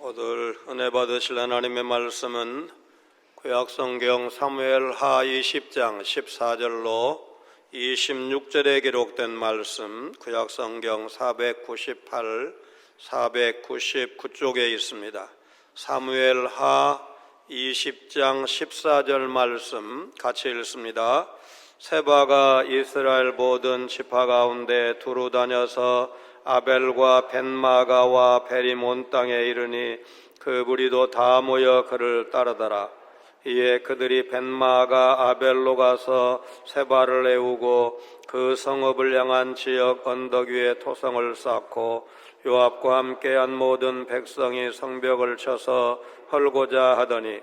오늘 은혜 받으실 하나님의 말씀은 구약성경 사무엘하 20장 14절로 26절에 기록된 말씀, 구약성경 498, 499쪽에 있습니다. 사무엘하 20장 14절 말씀 같이 읽습니다. 세바가 이스라엘 모든 지파 가운데 두루 다녀서 아벨과 벤마가와 베리몬 땅에 이르니 그 무리도 다 모여 그를 따르더라. 이에 그들이 벤마가 아벨로 가서 세바를 애우고 그 성읍을 향한 지역 언덕 위에 토성을 쌓고 요압과 함께한 모든 백성이 성벽을 쳐서 헐고자 하더니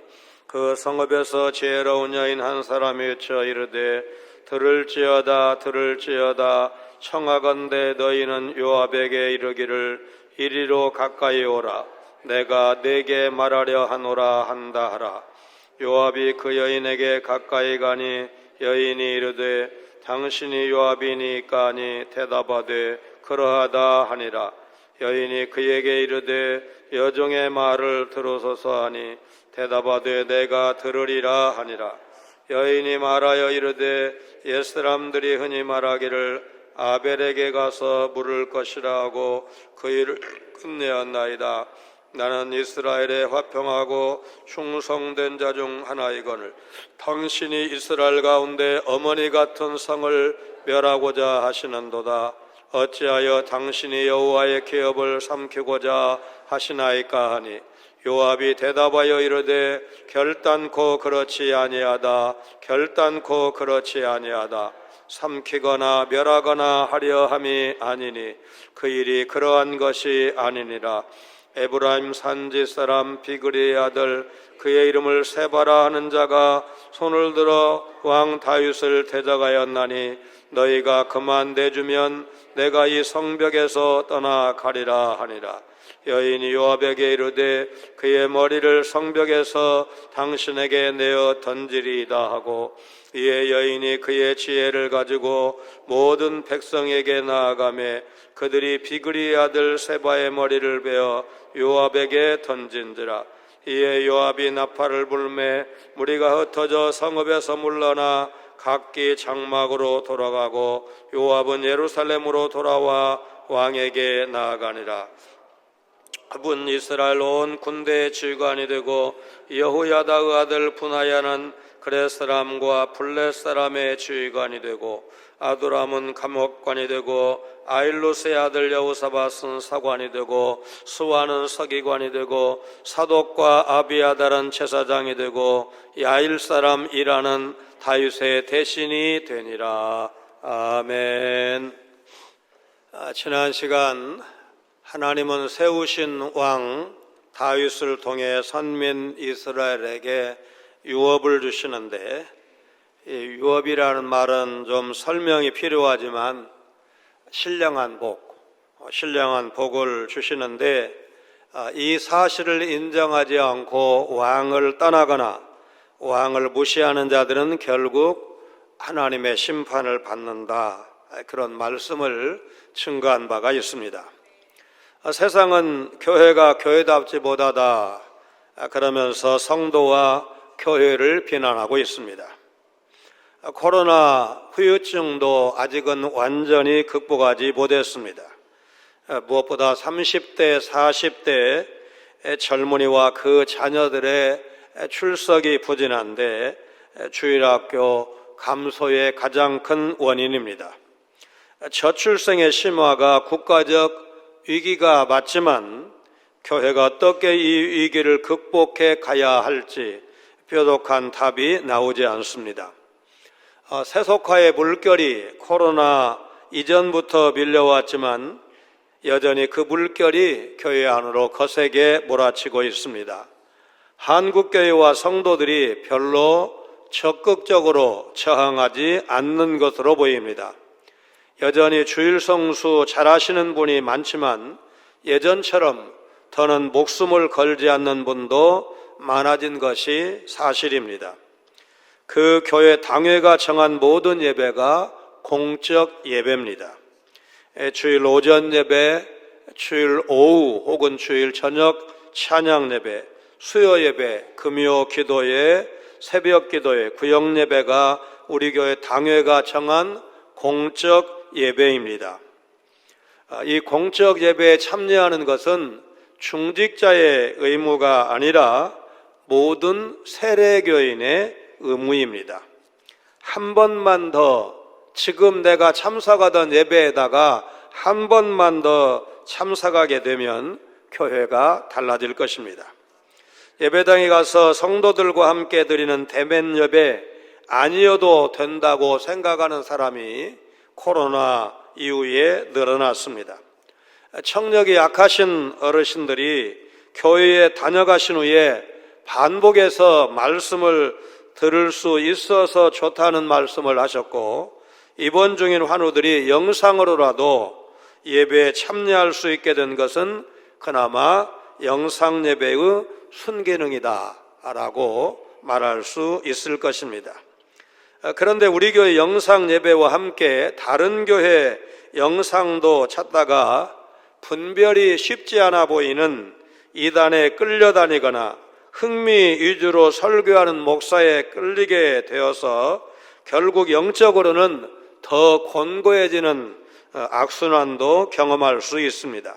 그 성읍에서 지혜로운 여인 한 사람이 외쳐 이르되 들을지어다 들을지어다 청하건대 너희는 요압에게 이르기를 이리로 가까이 오라 내가 네게 말하려 하노라 한다 하라. 요압이 그 여인에게 가까이 가니 여인이 이르되 당신이 요압이니까 하니 대답하되 그러하다 하니라. 여인이 그에게 이르되 여종의 말을 들으소서 하니 대답하되 내가 들으리라 하니라. 여인이 말하여 이르되 옛사람들이 흔히 말하기를 아벨에게 가서 물을 것이라 하고 그 일을 끝내었나이다. 나는 이스라엘에 화평하고 충성된 자 중 하나이거늘 당신이 이스라엘 가운데 어머니 같은 성을 멸하고자 하시는도다. 어찌하여 당신이 여호와의 기업을 삼키고자 하시나이까 하니 요압이 대답하여 이르되 결단코 그렇지 아니하다. 결단코 그렇지 아니하다. 삼키거나 멸하거나 하려 함이 아니니 그 일이 그러한 것이 아니니라. 에브라임 산지 사람 비그리의 아들 그의 이름을 세바라 하는 자가 손을 들어 왕 다윗을 대적하였나니 너희가 그만 내주면 내가 이 성벽에서 떠나가리라 하니라. 여인이 요압에게 이르되 그의 머리를 성벽에서 당신에게 내어 던지리이다 하고 이에 여인이 그의 지혜를 가지고 모든 백성에게 나아가매 그들이 비그리의 아들 세바의 머리를 베어 요압에게 던진지라. 이에 요압이 나팔을 불매 무리가 흩어져 성읍에서 물러나 각기 장막으로 돌아가고 요압은 예루살렘으로 돌아와 왕에게 나아가니라. 그분 이스라엘 온 군대의 지휘관이 되고 여호야다의 아들 분하야는 그렛 사람과 블렛 사람의 지휘관이 되고 아두람은 감옥관이 되고 아일루스의 아들 여호사밧은 사관이 되고 수아는 서기관이 되고 사독과 아비아달은 제사장이 되고 야일 사람 이라는 다윗의 대신이 되니라. 아멘. 지난 시간 하나님은 세우신 왕 다윗을 통해 선민 이스라엘에게 유업을 주시는데 이 유업이라는 말은 좀 설명이 필요하지만 신령한 복을 주시는데 이 사실을 인정하지 않고 왕을 떠나거나 왕을 무시하는 자들은 결국 하나님의 심판을 받는다. 그런 말씀을 증거한 바가 있습니다. 세상은 교회가 교회답지 못하다 그러면서 성도와 교회를 비난하고 있습니다. 코로나 후유증도 아직은 완전히 극복하지 못했습니다. 무엇보다 30대, 40대 젊은이와 그 자녀들의 출석이 부진한데 주일학교 감소의 가장 큰 원인입니다. 저출생의 심화가 국가적 위기가 맞지만 교회가 어떻게 이 위기를 극복해 가야 할지 뾰족한 답이 나오지 않습니다. 세속화의 물결이 코로나 이전부터 밀려왔지만 여전히 그 물결이 교회 안으로 거세게 몰아치고 있습니다. 한국교회와 성도들이 별로 적극적으로 저항하지 않는 것으로 보입니다. 여전히 주일 성수 잘하시는 분이 많지만 예전처럼 더는 목숨을 걸지 않는 분도 많아진 것이 사실입니다. 그 교회 당회가 정한 모든 예배가 공적 예배입니다. 주일 오전 예배, 주일 오후 혹은 주일 저녁 찬양 예배, 수요 예배, 금요 기도회, 새벽 기도회, 구역 예배가 우리 교회 당회가 정한 공적 예배입니다. 이 공적 예배에 참여하는 것은 중직자의 의무가 아니라 모든 세례교인의 의무입니다. 한 번만 더, 지금 내가 참석하던 예배에다가 한 번만 더 참석하게 되면 교회가 달라질 것입니다. 예배당에 가서 성도들과 함께 드리는 대면 예배 아니어도 된다고 생각하는 사람이 코로나 이후에 늘어났습니다. 청력이 약하신 어르신들이 교회에 다녀가신 후에 반복해서 말씀을 들을 수 있어서 좋다는 말씀을 하셨고, 입원 중인 환우들이 영상으로라도 예배에 참여할 수 있게 된 것은 그나마 영상 예배의 순기능이다 라고 말할 수 있을 것입니다. 그런데 우리 교회 영상 예배와 함께 다른 교회 영상도 찾다가 분별이 쉽지 않아 보이는 이단에 끌려다니거나 흥미 위주로 설교하는 목사에 끌리게 되어서 결국 영적으로는 더 곤고해지는 악순환도 경험할 수 있습니다.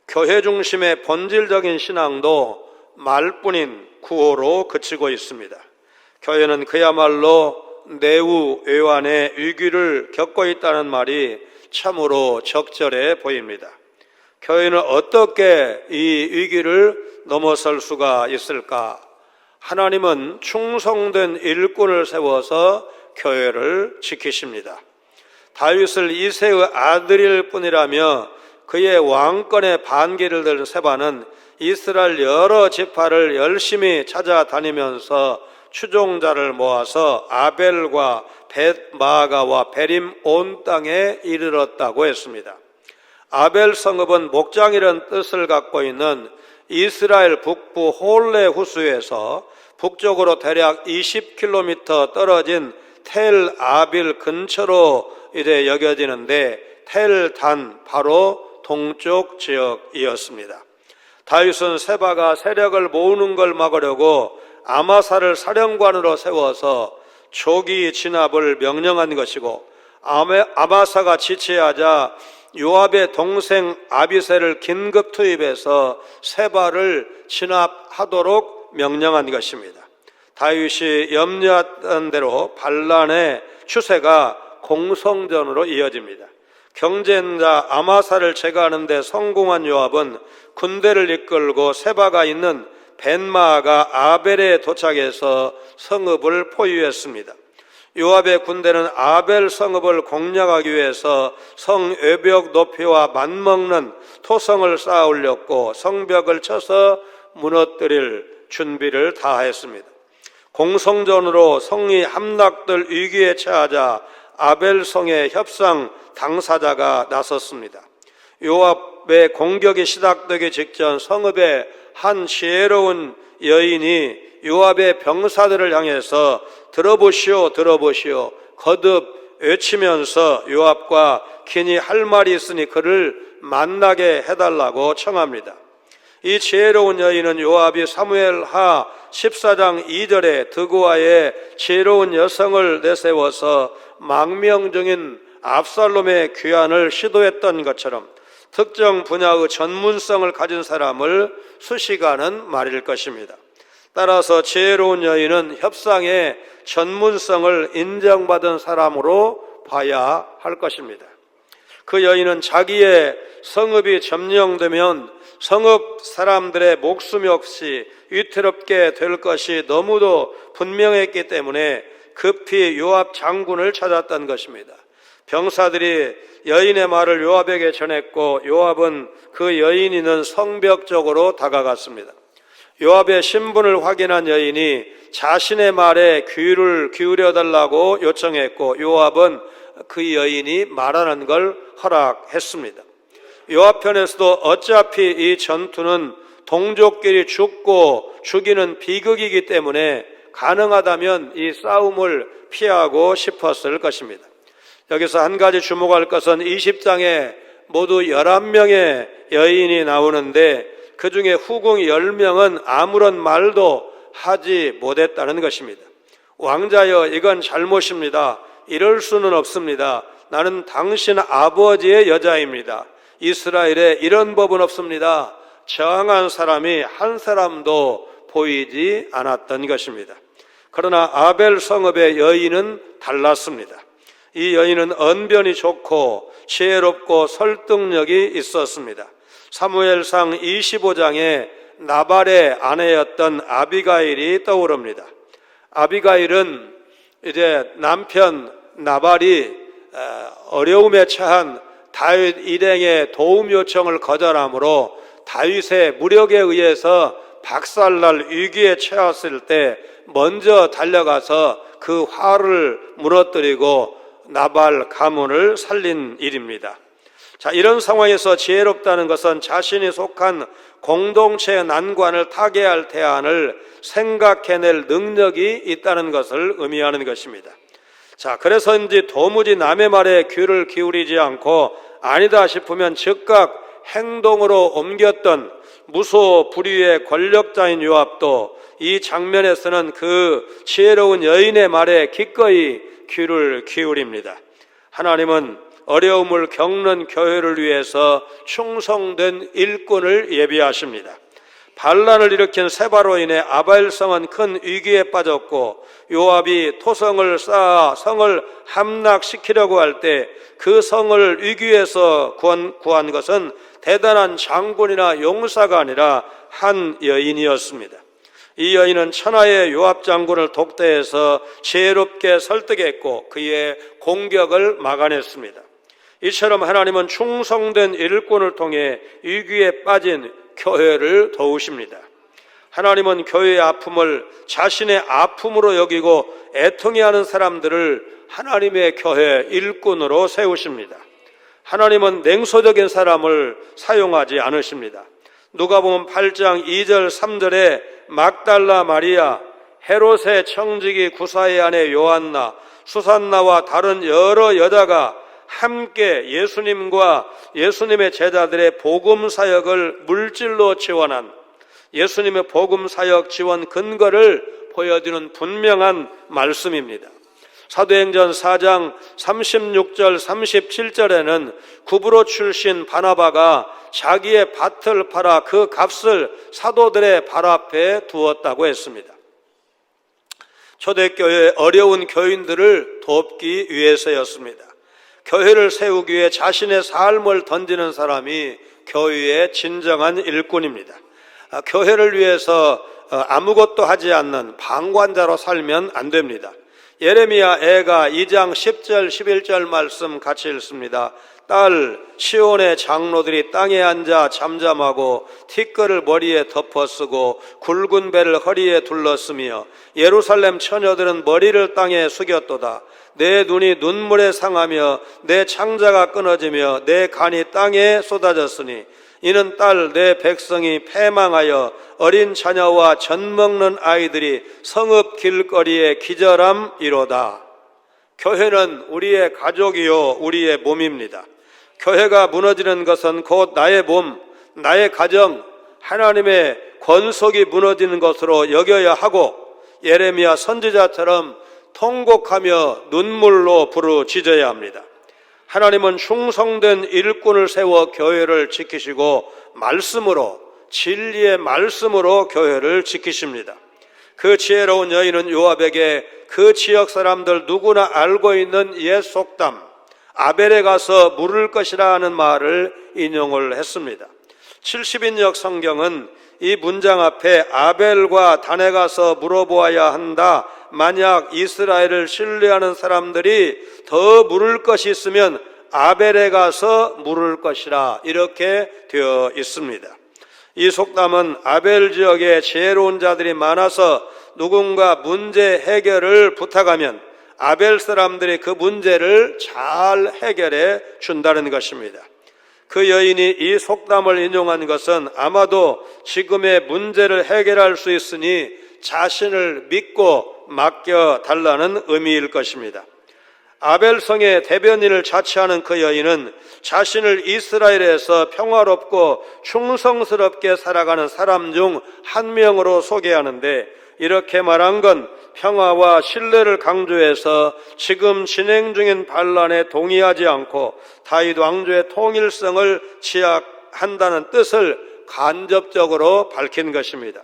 교회 중심의 본질적인 신앙도 말뿐인 구호로 그치고 있습니다. 교회는 그야말로 내우 외환의 위기를 겪고 있다는 말이 참으로 적절해 보입니다. 교회는 어떻게 이 위기를 넘어설 수가 있을까? 하나님은 충성된 일꾼을 세워서 교회를 지키십니다. 다윗을 이새의 아들일 뿐이라며 그의 왕권의 반기를 든 세바는 이스라엘 여러 지파를 열심히 찾아다니면서 추종자를 모아서 아벨과 벳마가와 베림 온 땅에 이르렀다고 했습니다. 아벨 성읍은 목장이라는 뜻을 갖고 있는 이스라엘 북부 홀레 후수에서 북쪽으로 대략 20km 떨어진 텔 아빌 근처로 이제 여겨지는데 텔 단 바로 동쪽 지역이었습니다. 다윗은 세바가 세력을 모으는 걸 막으려고 아마사를 사령관으로 세워서 조기 진압을 명령한 것이고, 아마사가 지체하자 요압의 동생 아비새를 긴급 투입해서 세바를 진압하도록 명령한 것입니다. 다윗이 염려했던 대로 반란의 추세가 공성전으로 이어집니다. 경쟁자 아마사를 제거하는 데 성공한 요압은 군대를 이끌고 세바가 있는 벤마가 아벨에 도착해서 성읍을 포위했습니다. 요압의 군대는 아벨 성읍을 공략하기 위해서 성 외벽 높이와 맞먹는 토성을 쌓아 올렸고 성벽을 쳐서 무너뜨릴 준비를 다 했습니다. 공성전으로 성이 함락될 위기에 처하자 아벨 성의 협상 당사자가 나섰습니다. 요압의 공격이 시작되기 직전 성읍의 한 지혜로운 여인이 요압의 병사들을 향해서 들어보시오 들어보시오 거듭 외치면서 요압과 긴히 할 말이 있으니 그를 만나게 해달라고 청합니다. 이 지혜로운 여인은 요압이 사무엘하 14장 2절에 드고아의 지혜로운 여성을 내세워서 망명 중인 압살롬의 귀환을 시도했던 것처럼 특정 분야의 전문성을 가진 사람을 수식하는 말일 것입니다. 따라서 지혜로운 여인은 협상의 전문성을 인정받은 사람으로 봐야 할 것입니다. 그 여인은 자기의 성읍이 점령되면 성읍 사람들의 목숨이 없이 위태롭게 될 것이 너무도 분명했기 때문에 급히 요압 장군을 찾았던 것입니다. 병사들이 여인의 말을 요압에게 전했고 요압은 그 여인이 있는 성벽 쪽으로 다가갔습니다. 요압의 신분을 확인한 여인이 자신의 말에 귀를 기울여달라고 요청했고 요압은 그 여인이 말하는 걸 허락했습니다. 요압 편에서도 어차피 이 전투는 동족끼리 죽고 죽이는 비극이기 때문에 가능하다면 이 싸움을 피하고 싶었을 것입니다. 여기서 한 가지 주목할 것은 20장에 모두 11명의 여인이 나오는데 그 중에 후궁 10명은 아무런 말도 하지 못했다는 것입니다. 왕자여, 이건 잘못입니다. 이럴 수는 없습니다. 나는 당신 아버지의 여자입니다. 이스라엘에 이런 법은 없습니다. 저항한 사람이 한 사람도 보이지 않았던 것입니다. 그러나 아벨 성읍의 여인은 달랐습니다. 이 여인은 언변이 좋고 지혜롭고 설득력이 있었습니다. 사무엘상 25장에 나발의 아내였던 아비가일이 떠오릅니다. 아비가일은 이제 남편 나발이 어려움에 처한 다윗 일행의 도움 요청을 거절함으로 다윗의 무력에 의해서 박살날 위기에 처했을 때 먼저 달려가서 그 화를 무너뜨리고 나발 가문을 살린 일입니다. 자, 이런 상황에서 지혜롭다는 것은 자신이 속한 공동체의 난관을 타개할 대안을 생각해낼 능력이 있다는 것을 의미하는 것입니다. 자, 그래서인지 도무지 남의 말에 귀를 기울이지 않고 아니다 싶으면 즉각 행동으로 옮겼던 무소불위의 권력자인 요압도 이 장면에서는 그 지혜로운 여인의 말에 기꺼이 귀를 기울입니다. 하나님은 어려움을 겪는 교회를 위해서 충성된 일꾼을 예비하십니다. 반란을 일으킨 세바로 인해 아벨성은 큰 위기에 빠졌고 요압이 토성을 쌓아 성을 함락시키려고 할 때 그 성을 위기에서 구한 것은 대단한 장군이나 용사가 아니라 한 여인이었습니다. 이 여인은 천하의 요압 장군을 독대해서 지혜롭게 설득했고 그의 공격을 막아냈습니다. 이처럼 하나님은 충성된 일꾼을 통해 위기에 빠진 교회를 도우십니다. 하나님은 교회의 아픔을 자신의 아픔으로 여기고 애통해하는 사람들을 하나님의 교회 일꾼으로 세우십니다. 하나님은 냉소적인 사람을 사용하지 않으십니다. 누가복음 8장 2절 3절에 막달라 마리아, 헤롯의 청지기 구사의 아내 요한나, 수산나와 다른 여러 여자가 함께 예수님과 예수님의 제자들의 복음 사역을 물질로 지원한 예수님의 복음 사역 지원 근거를 보여주는 분명한 말씀입니다. 사도행전 4장 36절 37절에는 구브로 출신 바나바가 자기의 밭을 팔아 그 값을 사도들의 발 앞에 두었다고 했습니다. 초대교회의 어려운 교인들을 돕기 위해서였습니다. 교회를 세우기 위해 자신의 삶을 던지는 사람이 교회의 진정한 일꾼입니다. 교회를 위해서 아무것도 하지 않는 방관자로 살면 안 됩니다. 예레미야 애가 2장 10절 11절 말씀 같이 읽습니다. 딸 시온의 장로들이 땅에 앉아 잠잠하고 티끌을 머리에 덮어쓰고 굵은 배를 허리에 둘렀으며 예루살렘 처녀들은 머리를 땅에 숙였도다. 내 눈이 눈물에 상하며 내 창자가 끊어지며 내 간이 땅에 쏟아졌으니 이는 딸 내 백성이 패망하여 어린 자녀와 젖먹는 아이들이 성읍 길거리에 기절함이로다. 교회는 우리의 가족이요 우리의 몸입니다. 교회가 무너지는 것은 곧 나의 몸, 나의 가정, 하나님의 권속이 무너지는 것으로 여겨야 하고 예레미야 선지자처럼 통곡하며 눈물로 부르짖어야 합니다. 하나님은 충성된 일꾼을 세워 교회를 지키시고 말씀으로, 진리의 말씀으로 교회를 지키십니다. 그 지혜로운 여인은 요압에게 그 지역 사람들 누구나 알고 있는 옛 속담 아벨에 가서 물을 것이라 하는 말을 인용을 했습니다. 70인역 성경은 이 문장 앞에 아벨과 단에 가서 물어보아야 한다. 만약 이스라엘을 신뢰하는 사람들이 더 물을 것이 있으면 아벨에 가서 물을 것이라 이렇게 되어 있습니다. 이 속담은 아벨 지역에 지혜로운 자들이 많아서 누군가 문제 해결을 부탁하면 아벨 사람들이 그 문제를 잘 해결해 준다는 것입니다. 그 여인이 이 속담을 인용한 것은 아마도 지금의 문제를 해결할 수 있으니 자신을 믿고 맡겨달라는 의미일 것입니다. 아벨성의 대변인을 자처하는 그 여인은 자신을 이스라엘에서 평화롭고 충성스럽게 살아가는 사람 중 한 명으로 소개하는데, 이렇게 말한 건 평화와 신뢰를 강조해서 지금 진행 중인 반란에 동의하지 않고 다윗 왕조의 통일성을 지향한다는 뜻을 간접적으로 밝힌 것입니다.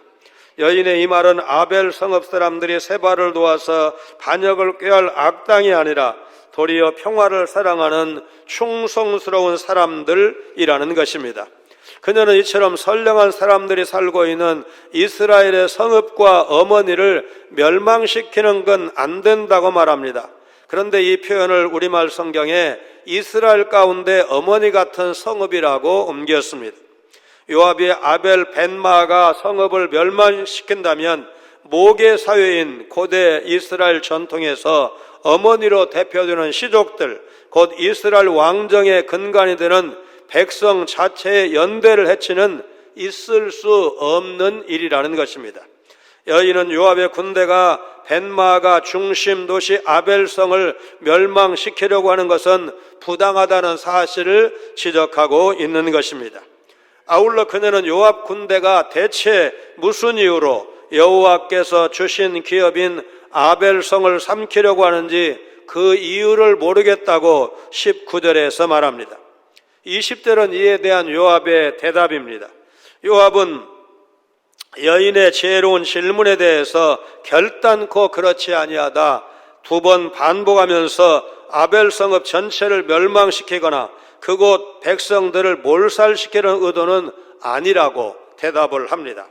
여인의 이 말은 아벨 성읍 사람들이 세바를 도와서 반역을 꾀할 악당이 아니라 도리어 평화를 사랑하는 충성스러운 사람들이라는 것입니다. 그녀는 이처럼 선량한 사람들이 살고 있는 이스라엘의 성읍과 어머니를 멸망시키는 건 안 된다고 말합니다. 그런데 이 표현을 우리말 성경에 이스라엘 가운데 어머니 같은 성읍이라고 옮겼습니다. 요압이 아벨 벤마가 성읍을 멸망시킨다면 모계 사회인 고대 이스라엘 전통에서 어머니로 대표되는 시족들, 곧 이스라엘 왕정의 근간이 되는 백성 자체의 연대를 해치는 있을 수 없는 일이라는 것입니다. 여인은 요압의 군대가 벤마가 중심 도시 아벨성을 멸망시키려고 하는 것은 부당하다는 사실을 지적하고 있는 것입니다. 아울러 그녀는 요압 군대가 대체 무슨 이유로 여호와께서 주신 기업인 아벨성을 삼키려고 하는지 그 이유를 모르겠다고 19절에서 말합니다. 20절은 이에 대한 요압의 대답입니다. 요압은 여인의 지혜로운 질문에 대해서 결단코 그렇지 아니하다 두 번 반복하면서 아벨 성읍 전체를 멸망시키거나 그곳 백성들을 몰살시키는 의도는 아니라고 대답을 합니다.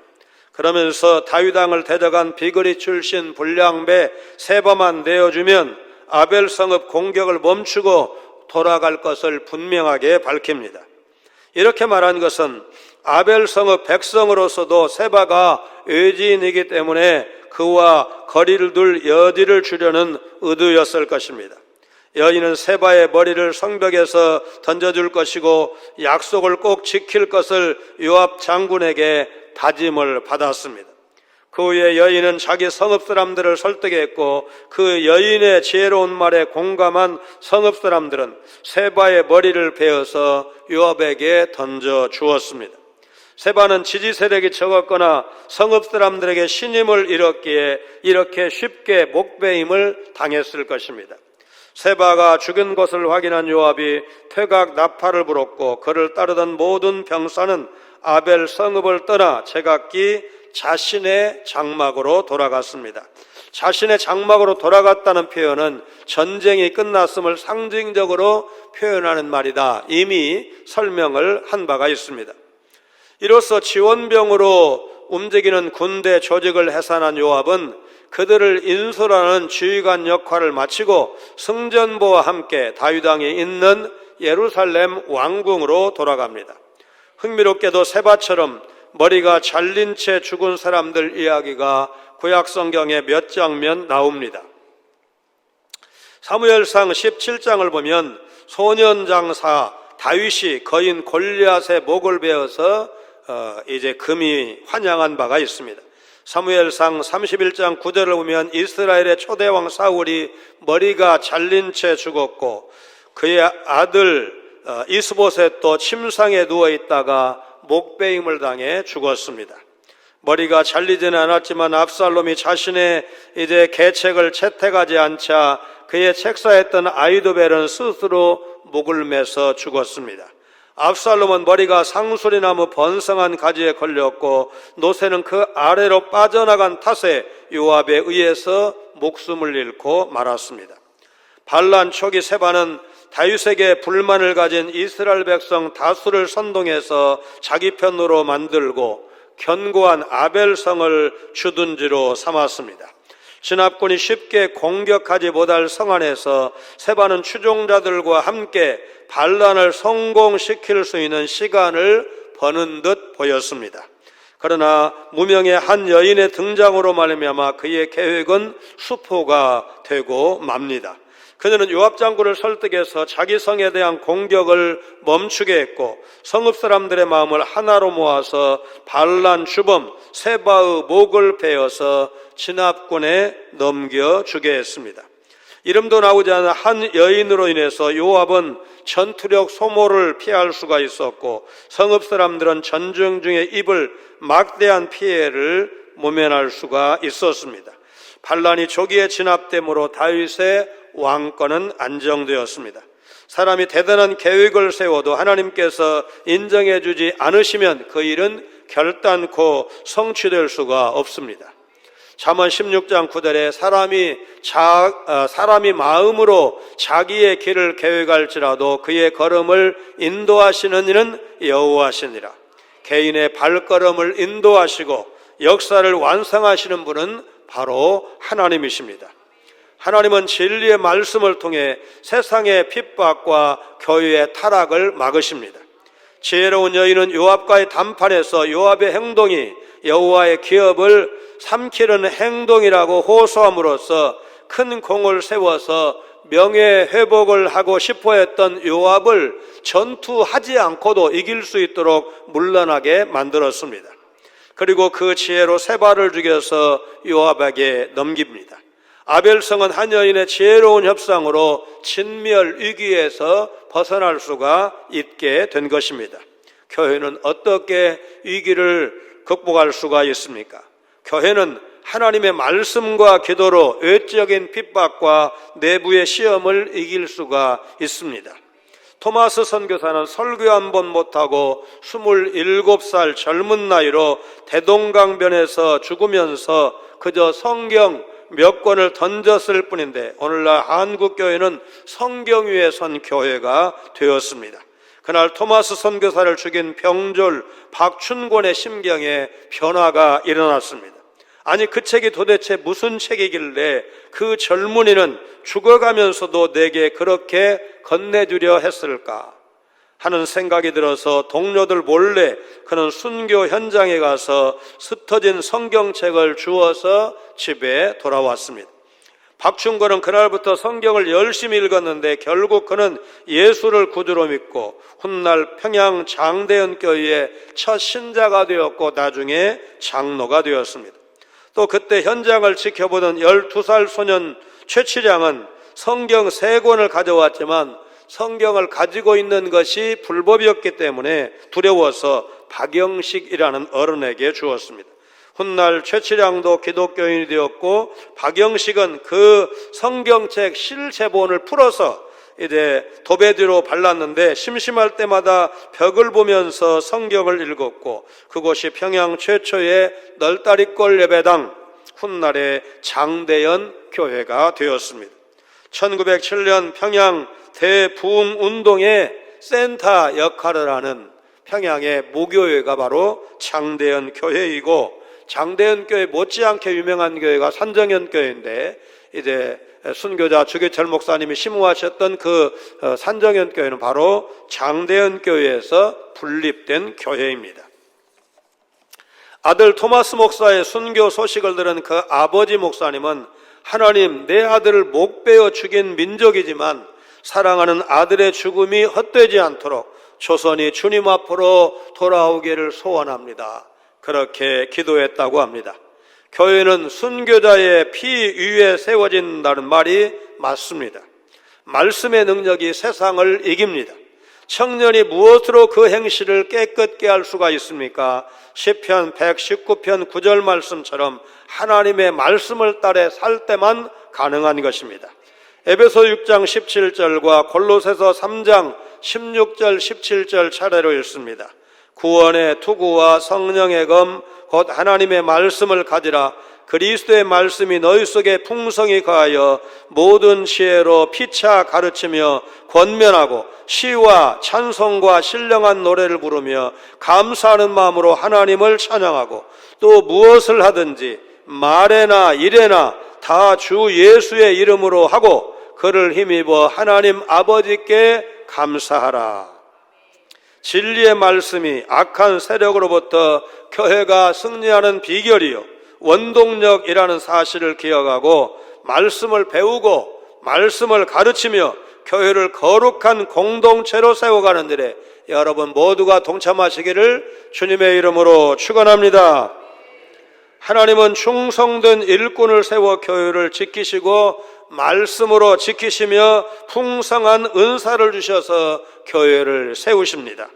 그러면서 다윗 왕을 데려간 비거리 출신 불량배 세바만 내어주면 아벨 성읍 공격을 멈추고 돌아갈 것을 분명하게 밝힙니다. 이렇게 말한 것은 아벨 성읍 백성으로서도 세바가 외지인이기 때문에 그와 거리를 둘 여지를 주려는 의도였을 것입니다. 여인은 세바의 머리를 성벽에서 던져줄 것이고 약속을 꼭 지킬 것을 요압 장군에게 다짐을 받았습니다. 그 후에 여인은 자기 성읍 사람들을 설득했고 그 여인의 지혜로운 말에 공감한 성읍 사람들은 세바의 머리를 베어서 요압에게 던져 주었습니다. 세바는 지지 세력이 적었거나 성읍 사람들에게 신임을 잃었기에 이렇게 쉽게 목베임을 당했을 것입니다. 세바가 죽은 것을 확인한 요압이 퇴각 나팔을 불었고 그를 따르던 모든 병사는 아벨 성읍을 떠나 제각기 자신의 장막으로 돌아갔습니다. 자신의 장막으로 돌아갔다는 표현은 전쟁이 끝났음을 상징적으로 표현하는 말이다. 이미 설명을 한 바가 있습니다. 이로써 지원병으로 움직이는 군대 조직을 해산한 요압은 그들을 인솔하는 지휘관 역할을 마치고 승전보와 함께 다윗 왕이 있는 예루살렘 왕궁으로 돌아갑니다. 흥미롭게도 세바처럼 머리가 잘린 채 죽은 사람들 이야기가 구약 성경에 몇 장면 나옵니다. 사무엘상 17장을 보면 소년 장사 다윗이 거인 골리앗의 목을 베어서 이제 금이 환영한 바가 있습니다. 사무엘상 31장 9절을 보면 이스라엘의 초대왕 사울이 머리가 잘린 채 죽었고 그의 아들 이스보셋도 침상에 누워 있다가 목베임을 당해 죽었습니다. 머리가 잘리지는 않았지만 압살롬이 자신의 이제 계책을 채택하지 않자 그의 책사했던 아히도벨은 스스로 목을 매서 죽었습니다. 압살롬은 머리가 상수리나무 번성한 가지에 걸렸고 노새는 그 아래로 빠져나간 탓에 요압에 의해서 목숨을 잃고 말았습니다. 반란 초기 세바는 다윗에게 불만을 가진 이스라엘 백성 다수를 선동해서 자기 편으로 만들고 견고한 아벨성을 주둔지로 삼았습니다. 진압군이 쉽게 공격하지 못할 성 안에서 세바는 추종자들과 함께 반란을 성공시킬 수 있는 시간을 버는 듯 보였습니다. 그러나 무명의 한 여인의 등장으로 말미암아 그의 계획은 수포가 되고 맙니다. 그녀는 요압 장군을 설득해서 자기 성에 대한 공격을 멈추게 했고 성읍 사람들의 마음을 하나로 모아서 반란 주범 세바의 목을 베어서 진압군에 넘겨주게 했습니다. 이름도 나오지 않은 한 여인으로 인해서 요압은 전투력 소모를 피할 수가 있었고, 성읍 사람들은 전쟁 중에 입을 막대한 피해를 모면할 수가 있었습니다. 반란이 조기에 진압됨으로 다윗의 왕권은 안정되었습니다. 사람이 대단한 계획을 세워도 하나님께서 인정해 주지 않으시면 그 일은 결단코 성취될 수가 없습니다. 잠언 16장 9절에 사람이 마음으로 자기의 길을 계획할지라도 그의 걸음을 인도하시는 이는 여호와시니라. 개인의 발걸음을 인도하시고 역사를 완성하시는 분은 바로 하나님이십니다. 하나님은 진리의 말씀을 통해 세상의 핍박과 교회의 타락을 막으십니다. 지혜로운 여인은 요압과의 담판에서 요압의 행동이 여호와의 기업을 삼키는 행동이라고 호소함으로써 큰 공을 세워서 명예회복을 하고 싶어했던 요압을 전투하지 않고도 이길 수 있도록 물러나게 만들었습니다. 그리고 그 지혜로 세바를 죽여서 요압에게 넘깁니다. 아벨성은 한 여인의 지혜로운 협상으로 진멸 위기에서 벗어날 수가 있게 된 것입니다. 교회는 어떻게 위기를 극복할 수가 있습니까? 교회는 하나님의 말씀과 기도로 외적인 핍박과 내부의 시험을 이길 수가 있습니다. 토마스 선교사는 설교 한 번 못하고 27살 젊은 나이로 대동강변에서 죽으면서 그저 성경 몇 권을 던졌을 뿐인데 오늘날 한국교회는 성경 위에 선 교회가 되었습니다. 그날 토마스 선교사를 죽인 병졸 박춘권의 심경에 변화가 일어났습니다. 아니, 그 책이 도대체 무슨 책이길래 그 젊은이는 죽어가면서도 내게 그렇게 건네주려 했을까 하는 생각이 들어서 동료들 몰래 그는 순교 현장에 가서 흩어진 성경책을 주워서 집에 돌아왔습니다. 박춘권은 그날부터 성경을 열심히 읽었는데 결국 그는 예수를 구주로 믿고 훗날 평양 장대연교회의 첫 신자가 되었고 나중에 장로가 되었습니다. 또 그때 현장을 지켜보던 12살 소년 최치량은 성경 3권을 가져왔지만 성경을 가지고 있는 것이 불법이었기 때문에 두려워서 박영식이라는 어른에게 주었습니다. 훗날 최치량도 기독교인이 되었고 박영식은 그 성경책 실제본을 풀어서 이제 도배지로 발랐는데 심심할 때마다 벽을 보면서 성경을 읽었고 그곳이 평양 최초의 널다리꼴 예배당, 훗날의 장대연 교회가 되었습니다. 1907년 평양 대부흥운동의 센터 역할을 하는 평양의 모교회가 바로 장대연 교회이고, 장대연 교회 못지않게 유명한 교회가 산정연 교회인데 이제 순교자 주기철 목사님이 심우하셨던 그 산정연 교회는 바로 장대연 교회에서 분립된 교회입니다. 아들 토마스 목사의 순교 소식을 들은 그 아버지 목사님은 하나님, 내 아들을 목베어 죽인 민족이지만 사랑하는 아들의 죽음이 헛되지 않도록 조선이 주님 앞으로 돌아오기를 소원합니다. 그렇게 기도했다고 합니다. 교회는 순교자의 피 위에 세워진다는 말이 맞습니다. 말씀의 능력이 세상을 이깁니다. 청년이 무엇으로 그 행실을 깨끗게 할 수가 있습니까? 시편 119편 9절 말씀처럼 하나님의 말씀을 따라 살 때만 가능한 것입니다. 에베소 6장 17절과 골로새서 3장 16절 17절 차례로 읽습니다. 구원의 투구와 성령의 검 곧 하나님의 말씀을 가지라. 그리스도의 말씀이 너희 속에 풍성히 거하여 모든 지혜로 피차 가르치며 권면하고 시와 찬송과 신령한 노래를 부르며 감사하는 마음으로 하나님을 찬양하고 또 무엇을 하든지 말에나 일에나 다 주 예수의 이름으로 하고 그를 힘입어 하나님 아버지께 감사하라. 진리의 말씀이 악한 세력으로부터 교회가 승리하는 비결이요 원동력이라는 사실을 기억하고 말씀을 배우고 말씀을 가르치며 교회를 거룩한 공동체로 세워가는 일에 여러분 모두가 동참하시기를 주님의 이름으로 축원합니다. 하나님은 충성된 일꾼을 세워 교회를 지키시고 말씀으로 지키시며 풍성한 은사를 주셔서 교회를 세우십니다.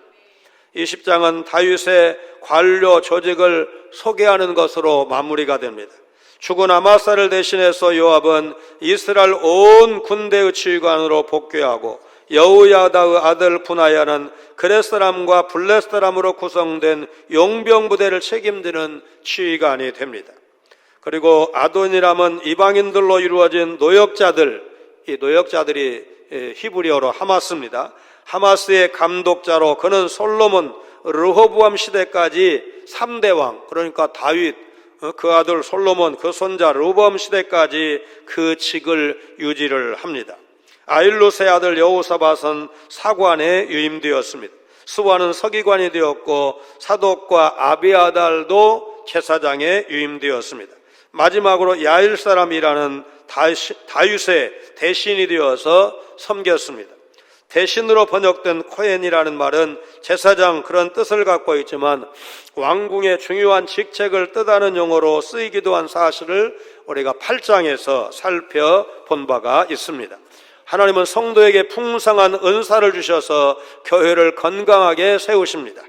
이 10장은 다윗의 관료 조직을 소개하는 것으로 마무리가 됩니다. 죽은 아마사를 대신해서 요압은 이스라엘 온 군대의 지휘관으로 복귀하고 여우야다의 아들 분하야는 그렛 사람과 블렛 사람으로 구성된 용병 부대를 책임지는 지휘관이 됩니다. 그리고 아도니람은 이방인들로 이루어진 노역자들, 이 노역자들이 히브리어로 하마스입니다. 하마스의 감독자로 그는 솔로몬, 르호보암 시대까지 3대 왕, 그러니까 다윗, 그 아들 솔로몬, 그 손자 르호보암 시대까지 그 직을 유지를 합니다. 아일루스의 아들 여호사밧은 사관에 유임되었습니다. 스와는 서기관이 되었고 사독과 아비아달도 제사장에 유임되었습니다. 마지막으로 야일 사람이라는 다윗의 대신이 되어서 섬겼습니다. 대신으로 번역된 코헨이라는 말은 제사장 그런 뜻을 갖고 있지만 왕궁의 중요한 직책을 뜻하는 용어로 쓰이기도 한 사실을 우리가 8장에서 살펴본 바가 있습니다. 하나님은 성도에게 풍성한 은사를 주셔서 교회를 건강하게 세우십니다.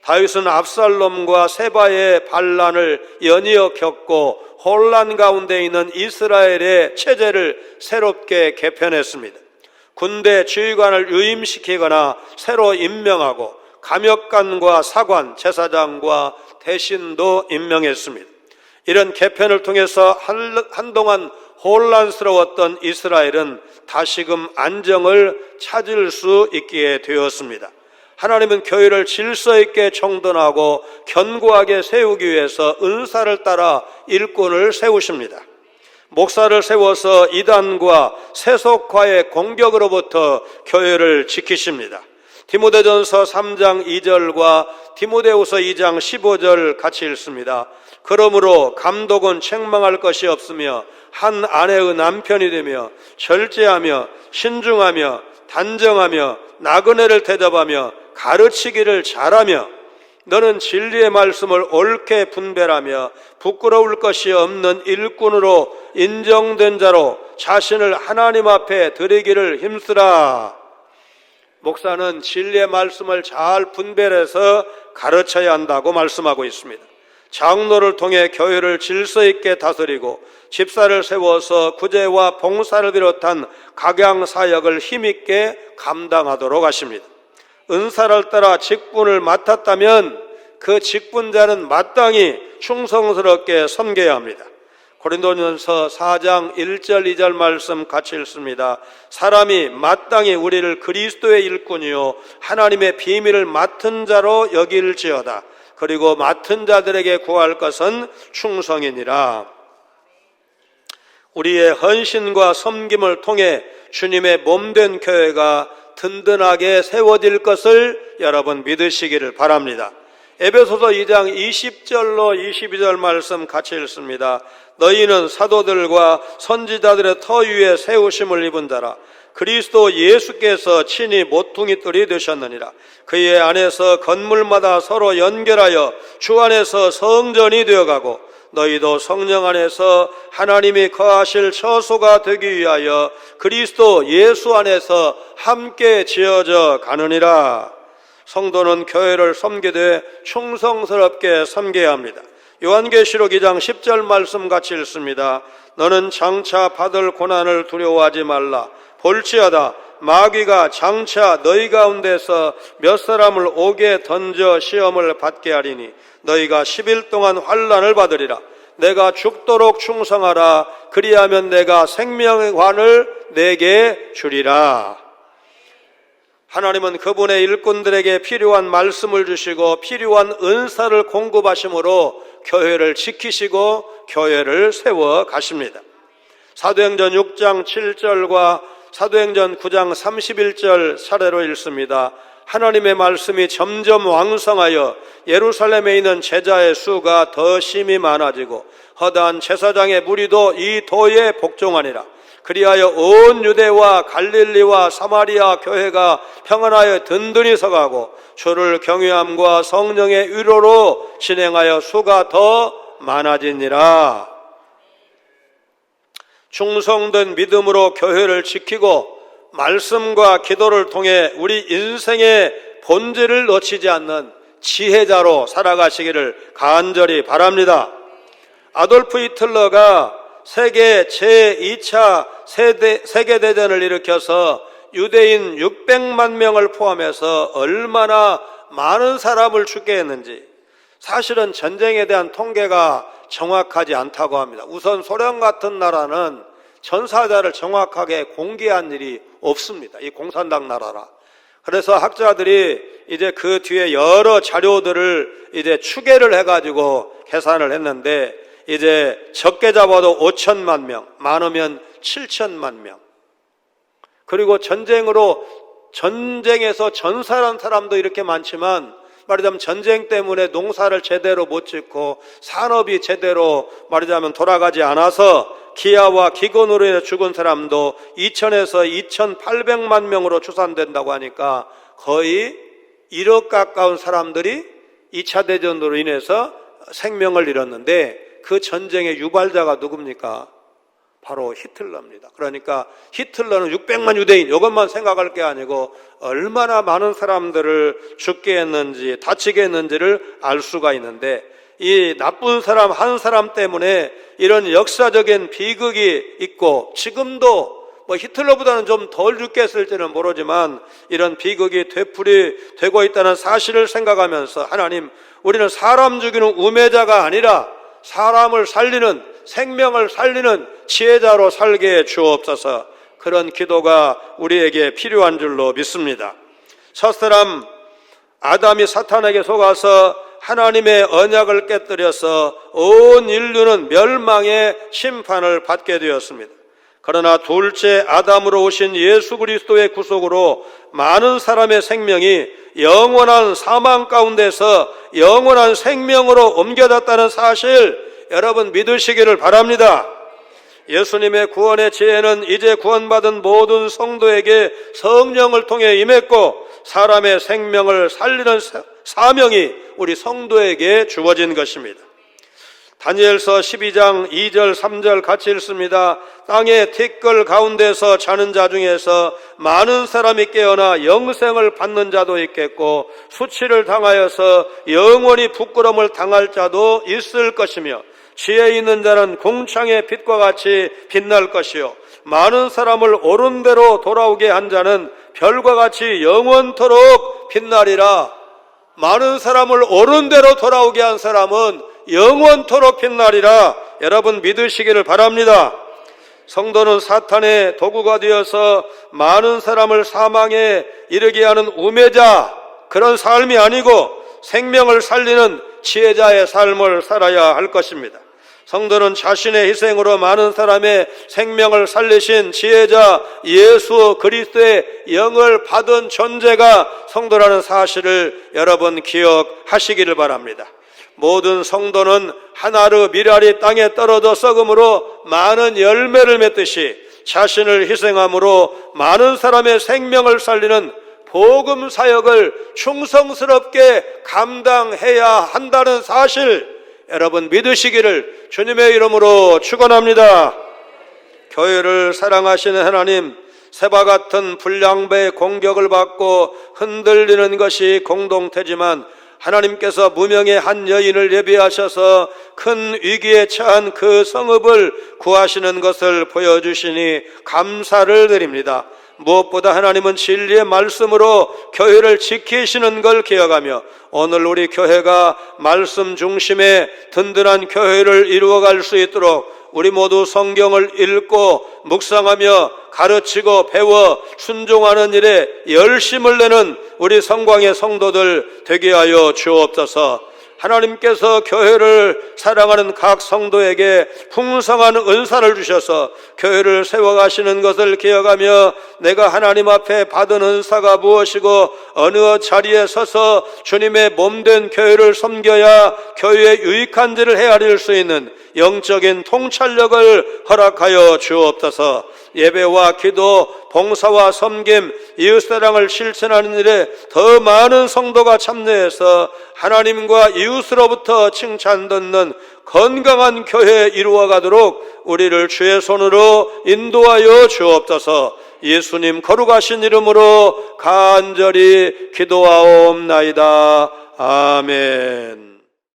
다윗은 압살롬과 세바의 반란을 연이어 겪고 혼란 가운데 있는 이스라엘의 체제를 새롭게 개편했습니다. 군대 지휘관을 유임시키거나 새로 임명하고 감역관과 사관, 제사장과 대신도 임명했습니다. 이런 개편을 통해서 한동안 혼란스러웠던 이스라엘은 다시금 안정을 찾을 수 있게 되었습니다. 하나님은 교회를 질서 있게 정돈하고 견고하게 세우기 위해서 은사를 따라 일꾼을 세우십니다. 목사를 세워서 이단과 세속화의 공격으로부터 교회를 지키십니다. 디모데전서 3장 2절과 디모데후서 2장 15절 같이 읽습니다. 그러므로 감독은 책망할 것이 없으며 한 아내의 남편이 되며 절제하며 신중하며 단정하며 나그네를 대접하며 가르치기를 잘하며 너는 진리의 말씀을 옳게 분별하며 부끄러울 것이 없는 일꾼으로 인정된 자로 자신을 하나님 앞에 드리기를 힘쓰라. 목사는 진리의 말씀을 잘 분별해서 가르쳐야 한다고 말씀하고 있습니다. 장로를 통해 교회를 질서 있게 다스리고 집사를 세워서 구제와 봉사를 비롯한 각양 사역을 힘있게 감당하도록 하십니다. 은사를 따라 직분을 맡았다면 그 직분자는 마땅히 충성스럽게 섬겨야 합니다. 고린도전서 4장 1절 2절 말씀 같이 읽습니다. 사람이 마땅히 우리를 그리스도의 일꾼이요 하나님의 비밀을 맡은 자로 여길지어다. 그리고 맡은 자들에게 구할 것은 충성이니라. 우리의 헌신과 섬김을 통해 주님의 몸된 교회가 든든하게 세워질 것을 여러분 믿으시기를 바랍니다. 에베소서 2장 20절로 22절 말씀 같이 읽습니다. 너희는 사도들과 선지자들의 터 위에 세우심을 입은 자라. 그리스도 예수께서 친히 모퉁이돌이 되셨느니라. 그의 안에서 건물마다 서로 연결하여 주 안에서 성전이 되어가고 너희도 성령 안에서 하나님이 거하실 처소가 되기 위하여 그리스도 예수 안에서 함께 지어져 가느니라. 성도는 교회를 섬기되 충성스럽게 섬겨야 합니다. 요한계시록 2장 10절 말씀 같이 읽습니다. 너는 장차 받을 고난을 두려워하지 말라. 볼지어다 마귀가 장차 너희 가운데서 몇 사람을 옥에 던져 시험을 받게 하리니 너희가 10일 동안 환난을 받으리라. 내가 죽도록 충성하라. 그리하면 내가 생명의 관을 내게 주리라. 하나님은 그분의 일꾼들에게 필요한 말씀을 주시고 필요한 은사를 공급하심으로 교회를 지키시고 교회를 세워 가십니다. 사도행전 6장 7절과 사도행전 9장 31절 차례로 읽습니다. 하나님의 말씀이 점점 왕성하여 예루살렘에 있는 제자의 수가 더 심히 많아지고 허다한 제사장의 무리도 이 도에 복종하니라. 그리하여 온 유대와 갈릴리와 사마리아 교회가 평안하여 든든히 서가고 주를 경외함과 성령의 위로로 진행하여 수가 더 많아지니라. 충성된 믿음으로 교회를 지키고 말씀과 기도를 통해 우리 인생의 본질을 놓치지 않는 지혜자로 살아가시기를 간절히 바랍니다. 아돌프 히틀러가 세계 제2차 세계대전을 일으켜서 유대인 600만 명을 포함해서 얼마나 많은 사람을 죽게 했는지 사실은 전쟁에 대한 통계가 정확하지 않다고 합니다. 우선 소련 같은 나라는 전사자를 정확하게 공개한 일이 없습니다. 이 공산당 나라라. 그래서 학자들이 이제 그 뒤에 여러 자료들을 이제 추계를 해가지고 계산을 했는데 이제 적게 잡아도 5천만 명, 많으면 7천만 명. 그리고 전쟁에서 전사한 사람도 이렇게 많지만 말하자면 전쟁 때문에 농사를 제대로 못 짓고 산업이 제대로 말하자면 돌아가지 않아서 기아와 기근으로 인해 죽은 사람도 2천에서 2,800만 명으로 추산된다고 하니까 거의 1억 가까운 사람들이 2차 대전으로 인해서 생명을 잃었는데 그 전쟁의 유발자가 누굽니까? 바로 히틀러입니다. 그러니까 히틀러는 600만 유대인 이것만 생각할 게 아니고 얼마나 많은 사람들을 죽게 했는지 다치게 했는지를 알 수가 있는데 이 나쁜 사람 한 사람 때문에 이런 역사적인 비극이 있고 지금도 히틀러보다는 좀 덜 죽게 했을지는 모르지만 이런 비극이 되풀이되고 있다는 사실을 생각하면서 하나님, 우리는 사람 죽이는 우매자가 아니라 사람을 살리는, 생명을 살리는 지혜자로 살게 해 주옵소서. 그런 기도가 우리에게 필요한 줄로 믿습니다. 첫사람 아담이 사탄에게 속아서 하나님의 언약을 깨뜨려서 온 인류는 멸망의 심판을 받게 되었습니다. 그러나 둘째 아담으로 오신 예수 그리스도의 구속으로 많은 사람의 생명이 영원한 사망 가운데서 영원한 생명으로 옮겨졌다는 사실 여러분 믿으시기를 바랍니다. 예수님의 구원의 지혜는 이제 구원받은 모든 성도에게 성령을 통해 임했고 사람의 생명을 살리는 사명이 우리 성도에게 주어진 것입니다. 다니엘서 12장 2절 3절 같이 읽습니다. 땅의 티끌 가운데서 자는 자 중에서 많은 사람이 깨어나 영생을 받는 자도 있겠고 수치를 당하여서 영원히 부끄러움을 당할 자도 있을 것이며 지혜 있는 자는 궁창의 빛과 같이 빛날 것이요 많은 사람을 옳은 대로 돌아오게 한 자는 별과 같이 영원토록 빛나리라. 많은 사람을 옳은 대로 돌아오게 한 사람은 영원토록 빛나리라. 여러분 믿으시기를 바랍니다. 성도는 사탄의 도구가 되어서 많은 사람을 사망에 이르게 하는 우매자, 그런 삶이 아니고 생명을 살리는 지혜자의 삶을 살아야 할 것입니다. 성도는 자신의 희생으로 많은 사람의 생명을 살리신 지혜자 예수 그리스도의 영을 받은 존재가 성도라는 사실을 여러분 기억하시기를 바랍니다. 모든 성도는 한 알의 밀알이 땅에 떨어져 썩음으로 많은 열매를 맺듯이 자신을 희생함으로 많은 사람의 생명을 살리는 복음 사역을 충성스럽게 감당해야 한다는 사실 여러분 믿으시기를 주님의 이름으로 축원합니다. 교회를 사랑하시는 하나님, 새바 같은 불량배의 공격을 받고 흔들리는 것이 공동체지만 하나님께서 무명의 한 여인을 예비하셔서 큰 위기에 처한 그 성읍을 구하시는 것을 보여주시니 감사를 드립니다. 무엇보다 하나님은 진리의 말씀으로 교회를 지키시는 걸 기억하며 오늘 우리 교회가 말씀 중심의 든든한 교회를 이루어갈 수 있도록 우리 모두 성경을 읽고 묵상하며 가르치고 배워 순종하는 일에 열심을 내는 우리 성광의 성도들 되게 하여 주옵소서. 하나님께서 교회를 사랑하는 각 성도에게 풍성한 은사를 주셔서 교회를 세워가시는 것을 기억하며 내가 하나님 앞에 받은 은사가 무엇이고 어느 자리에 서서 주님의 몸된 교회를 섬겨야 교회에 유익한지를 헤아릴 수 있는 영적인 통찰력을 허락하여 주옵소서. 예배와 기도, 봉사와 섬김, 이웃사랑을 실천하는 일에 더 많은 성도가 참여해서 하나님과 이웃으로부터 칭찬 듣는 건강한 교회 이루어가도록 우리를 주의 손으로 인도하여 주옵소서. 예수님 거룩하신 이름으로 간절히 기도하옵나이다. 아멘.